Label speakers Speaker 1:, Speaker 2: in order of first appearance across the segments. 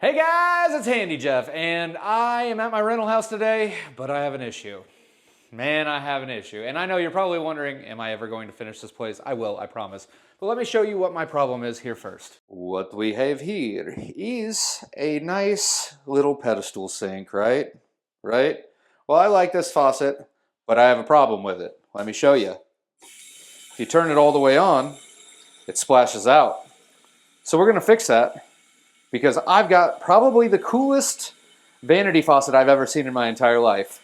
Speaker 1: Hey guys, it's Handy Jeff, and I am at my rental house today, but I have an issue. Man, I have an issue. And I know you're probably wondering, am I ever going to finish this place? I will, I promise. But let me show you what my problem is here first. What we have here is a nice little pedestal sink, right? Right? Well, I like this faucet, but I have a problem with it. Let me show you. If you turn it all the way on, it splashes out. So we're gonna fix that, because I've got probably the coolest vanity faucet I've ever seen in my entire life.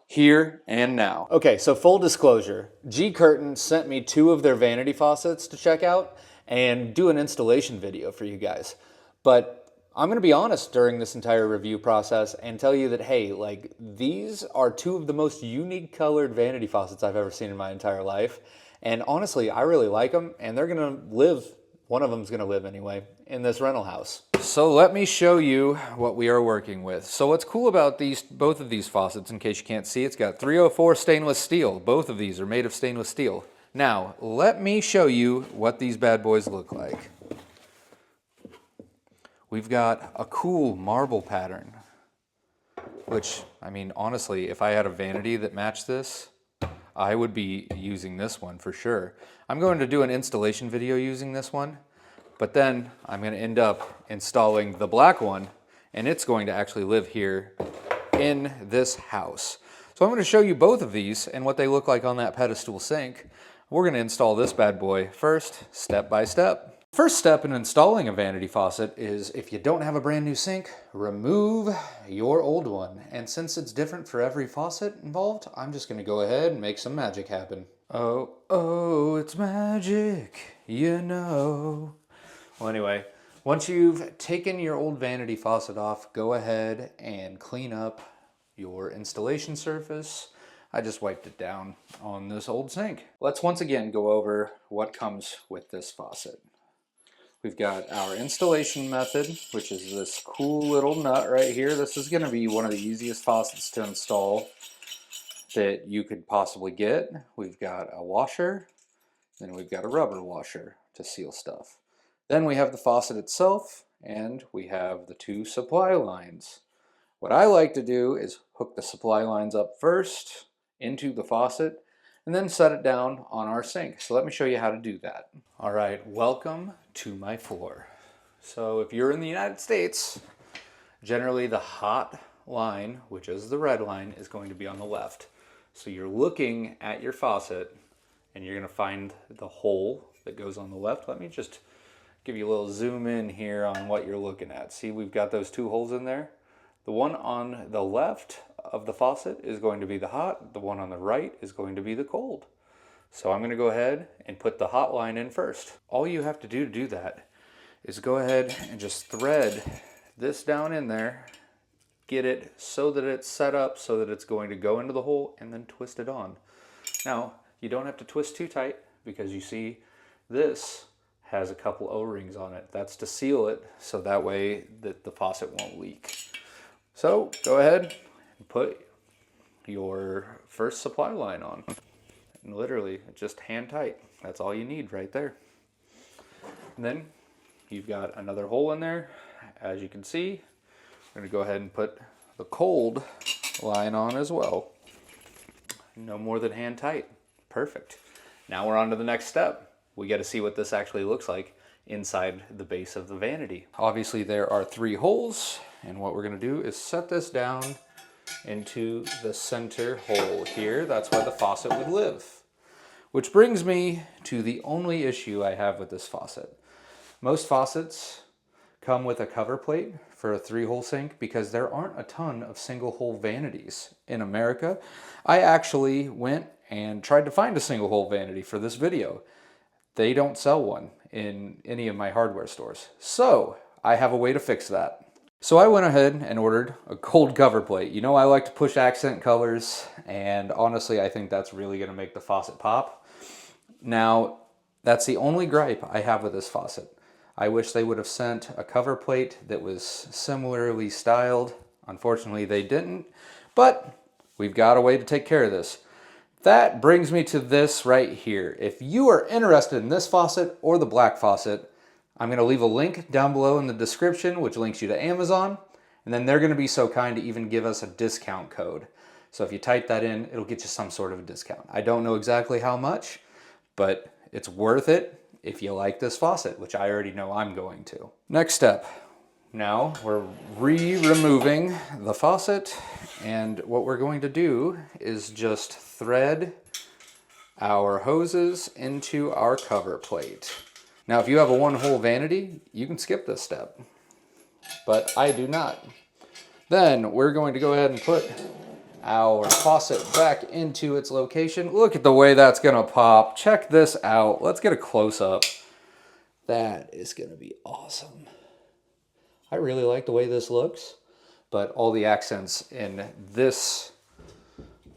Speaker 1: Here and now. Okay, so full disclosure, G Curtain sent me 2 of their vanity faucets to check out and do an installation video for you guys. But I'm gonna be honest during this entire review process and tell you that, hey, like, these are 2 of the most unique colored vanity faucets I've ever seen in my entire life. And honestly, I really like them, and they're gonna live, one of them's gonna live anyway, in this rental house. So let me show you what we are working with. So what's cool about both of these faucets, in case you can't see, it's got 304 stainless steel. Both of these are made of stainless steel. Now, let me show you what these bad boys look like. We've got a cool marble pattern, which, I mean, honestly, if I had a vanity that matched this, I would be using this one for sure. I'm going to do an installation video using this one, but then I'm going to end up installing the black one, and it's going to actually live here in this house. So I'm going to show you both of these and what they look like on that pedestal sink. We're going to install this bad boy first, step by step. First step in installing a vanity faucet is, if you don't have a brand new sink, remove your old one. And since it's different for every faucet involved, I'm just going to go ahead and make some magic happen. Oh, oh, it's magic, you know. Well, anyway, once you've taken your old vanity faucet off, go ahead and clean up your installation surface. I just wiped it down on this old sink. Let's once again go over what comes with this faucet. We've got our installation method, which is this cool little nut right here. This is going to be one of the easiest faucets to install that you could possibly get. We've got a washer, then we've got a rubber washer to seal stuff. Then we have the faucet itself, and we have the 2 supply lines. What I like to do is hook the supply lines up first into the faucet, and then set it down on our sink. So let me show you how to do that. All right, welcome to my floor. So if you're in the United States, generally the hot line, which is the red line, is going to be on the left. So you're looking at your faucet, and you're gonna find the hole that goes on the left. Let me just give you a little zoom in here on what you're looking at. See, we've got those 2 holes in there. The one on the left of the faucet is going to be the hot. The one on the right is going to be the cold. So I'm going to go ahead and put the hot line in first. All you have to do that is go ahead and just thread this down in there, get it so that it's set up so that it's going to go into the hole, and then twist it on. Now, you don't have to twist too tight, because you see this has a couple O-rings on it. That's to seal it so that way that the faucet won't leak. So go ahead and put your first supply line on. And literally, just hand tight. That's all you need right there. And then you've got another hole in there. As you can see, I'm going to go ahead and put the cold line on as well. No more than hand tight. Perfect. Now we're on to the next step. We got to see what this actually looks like inside the base of the vanity. Obviously there are 3 holes, and what we're going to do is set this down into the center hole here. That's where the faucet would live. Which brings me to the only issue I have with this faucet. Most faucets come with a cover plate for a 3-hole sink because there aren't a ton of single-hole vanities in America. I actually went and tried to find a single-hole vanity for this video. They don't sell one in any of my hardware stores. So I have a way to fix that. So I went ahead and ordered a gold cover plate. You know, I like to push accent colors, and honestly, I think that's really gonna make the faucet pop. Now, that's the only gripe I have with this faucet. I wish they would have sent a cover plate that was similarly styled. Unfortunately, they didn't, but we've got a way to take care of this. That brings me to this right here. If you are interested in this faucet or the black faucet, I'm going to leave a link down below in the description, which links you to Amazon. And then they're going to be so kind to even give us a discount code. So if you type that in, it'll get you some sort of a discount. I don't know exactly how much, but it's worth it if you like this faucet, which I already know I'm going to. Next step. Now we're removing the faucet, and what we're going to do is just thread our hoses into our cover plate. Now, if you have a one-hole vanity, you can skip this step, but I do not. Then we're going to go ahead and put our faucet back into its location. Look at the way that's gonna pop. Check this out. Let's get a close-up. That is gonna be awesome. I really like the way this looks, but all the accents in this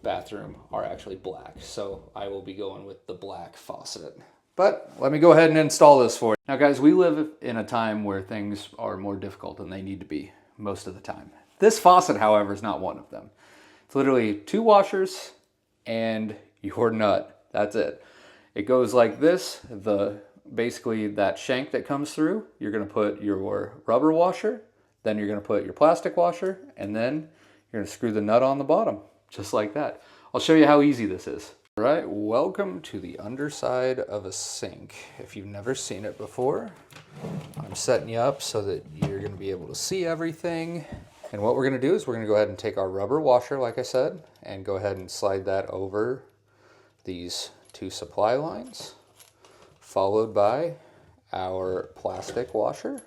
Speaker 1: bathroom are actually black, so I will be going with the black faucet. But let me go ahead and install this for you. Now guys, we live in a time where things are more difficult than they need to be most of the time. This faucet, however, is not one of them. It's literally 2 washers and your nut. That's it. It goes like this. Basically that shank that comes through, you're gonna put your rubber washer, then you're gonna put your plastic washer, and then you're gonna screw the nut on the bottom, just like that. I'll show you how easy this is. All right, welcome to the underside of a sink. If you've never seen it before, I'm setting you up so that you're gonna be able to see everything. And what we're gonna do is we're gonna go ahead and take our rubber washer, like I said, and go ahead and slide that over these 2 supply lines, followed by our plastic washer,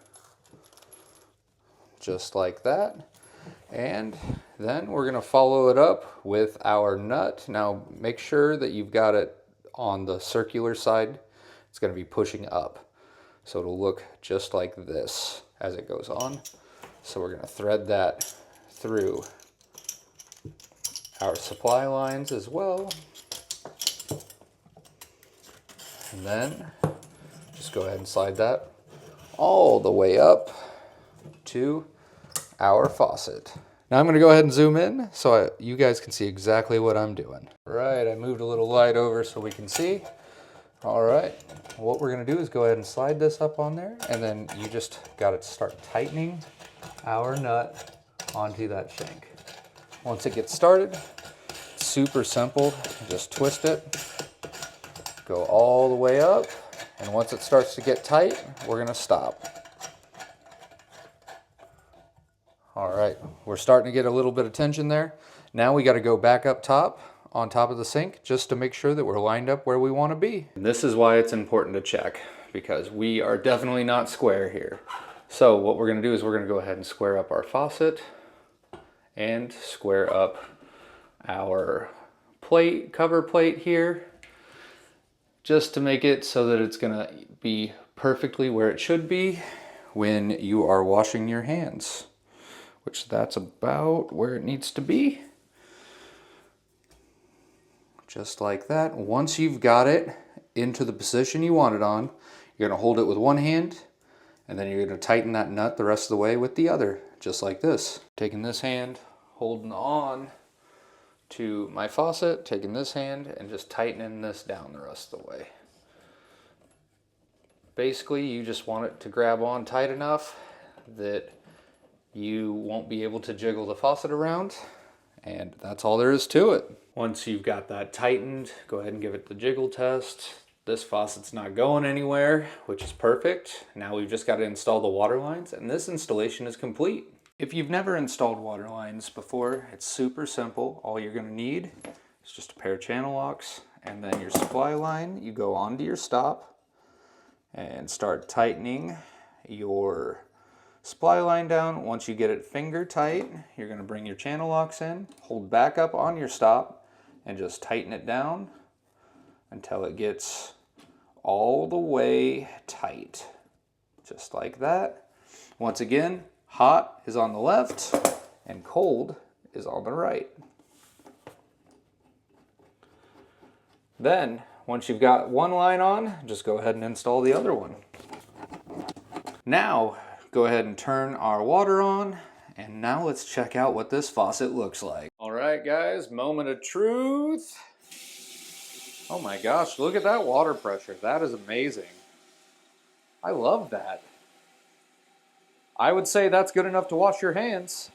Speaker 1: just like that. And then we're gonna follow it up with our nut. Now make sure that you've got it on the circular side. It's gonna be pushing up. So it'll look just like this as it goes on. So we're gonna thread that through our supply lines as well. And then just go ahead and slide that all the way up to our faucet. Now I'm gonna go ahead and zoom in so you guys can see exactly what I'm doing. All right, I moved a little light over so we can see. All right, what we're gonna do is go ahead and slide this up on there, and then you just gotta start tightening our nut onto that shank. Once it gets started, it's super simple. Just twist it, go all the way up, and once it starts to get tight, we're gonna stop. All right, we're starting to get a little bit of tension there. Now we gotta go back up top, on top of the sink, just to make sure that we're lined up where we wanna be. And this is why it's important to check, because we are definitely not square here. So what we're gonna do is we're gonna go ahead and square up our faucet and square up our plate, cover plate here, just to make it so that it's gonna be perfectly where it should be when you are washing your hands, which that's about where it needs to be. Just like that. Once you've got it into the position you want it on, you're gonna hold it with one hand, and then you're gonna tighten that nut the rest of the way with the other, just like this. Taking this hand, holding on to my faucet, taking this hand, and just tightening this down the rest of the way. Basically, you just want it to grab on tight enough that you won't be able to jiggle the faucet around, and that's all there is to it. Once you've got that tightened, go ahead and give it the jiggle test. This faucet's not going anywhere, which is perfect. Now we've just got to install the water lines, and this installation is complete. If you've never installed water lines before, it's super simple. All you're gonna need is just a pair of channel locks, and then your supply line. You go onto your stop and start tightening your supply line down. Once you get it finger tight, you're gonna bring your channel locks in, hold back up on your stop, and just tighten it down until it gets all the way tight, just like that. Once again, hot is on the left and cold is on the right. Then, once you've got one line on, just go ahead and install the other one. Now, go ahead and turn our water on, and now let's check out what this faucet looks like. All right, guys, moment of truth. Oh my gosh, look at that water pressure. That is amazing. I love that. I would say that's good enough to wash your hands.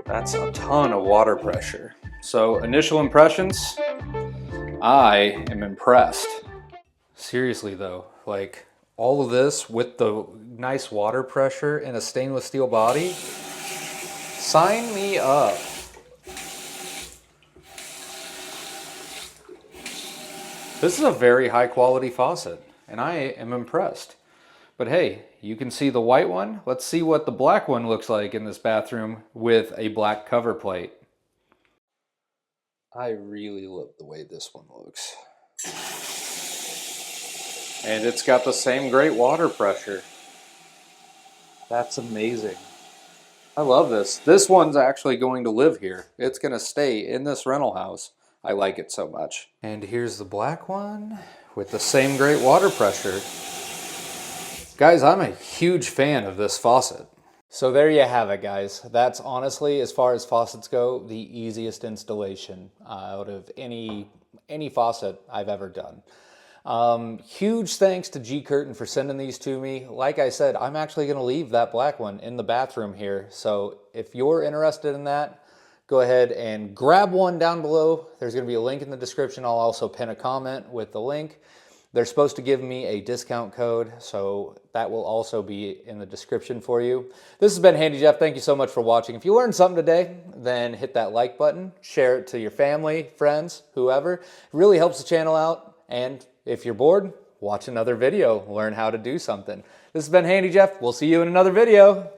Speaker 1: That's a ton of water pressure. So, initial impressions, I am impressed. Seriously though, like all of this with the nice water pressure and a stainless steel body, sign me up. This is a very high quality faucet and I am impressed. But hey, you can see the white one. Let's see what the black one looks like in this bathroom with a black cover plate. I really love the way this one looks. And it's got the same great water pressure. That's amazing. I love this. This one's actually going to live here. It's going to stay in this rental house. I like it so much. And here's the black one with the same great water pressure. Guys, I'm a huge fan of this faucet. So there you have it, guys. That's honestly, as far as faucets go, the easiest installation out of any faucet I've ever done. Huge thanks to G Curtain for sending these to me. Like I said, I'm actually going to leave that black one in the bathroom here. So if you're interested in that, go ahead and grab one down below. There's going to be a link in the description. I'll also pin a comment with the link. They're supposed to give me a discount code, so that will also be in the description for you. This has been Handy Jeff. Thank you so much for watching. If you learned something today, then hit that like button, share it to your family, friends, whoever. It really helps the channel out. And if you're bored, watch another video, learn how to do something. This has been Handy Jeff. We'll see you in another video.